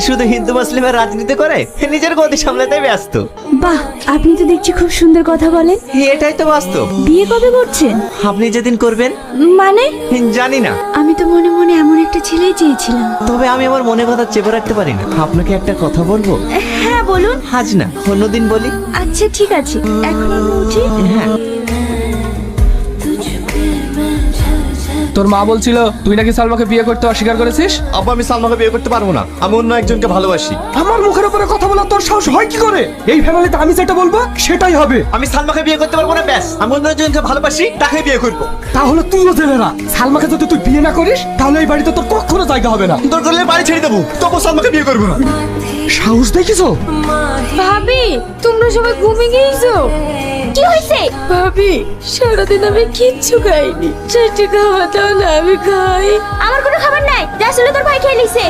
শুধু হিন্দু মুসলিমের রাজনীতি করে নিজের গতি সামলাতে ব্যস্ত। বাহ, আপনি তো দেখছি খুব সুন্দর কথা বলেন। এটাই তো বাস্তব। বিয়ে কবে করছেন? আপনি যেদিন করবেন। মানে? জানি না, আমি তো মনে মনে এমন একটা ছেলেই চেয়েছিলাম। তবে আমি আমার মনে কথা চেপে রাখতে পারি না। আপনাকে একটা কথা বলবো? হ্যাঁ বলুন। আজ না, অন্যদিন বলি। আচ্ছা ঠিক আছে, এখন আমি উঠি। হ্যাঁ। তোর মা বলছিল তুই নাকি সালমাকে বিয়ে করতে অস্বীকার করেছিস। আব্বা, আমি সালমাকে বিয়ে করতে পারবো না। আমি অন্য একজনকে ভালোবাসি। আমার মুখের উপরে কথা বলা তোর সাহস হয় কি করে? এই ফ্যামিলিতে আমি যেটা বলবো সেটাই হবে। আমি সালমাকে বিয়ে করতে পারবো না, ব্যাস। আমি অন্য একজনকে ভালোবাসি, তাকে বিয়ে করবো। তাহলে তুইও জেনে না, সালমাকে যদি তুই বিয়ে না করিস তাহলে এই বাড়িতে তোর কখনো জায়গা হবে না। দরকার হলে বাড়ি ছেড়ে দেবো, তবু সালমাকে বিয়ে করবো না। সাহস দেখিছো? ভাবি, তোমরা সবাই ঘুমিয়ে গিয়েছো? কি হয়েছে? ভাবি, সারাদিন আমি কিচ্ছু খাইনি। চারটে খাওয়া দাও না, আমি খাই। আমার কোনো খাবার নাই, যা আসলে তোর ভাই খেয়ে নিছে।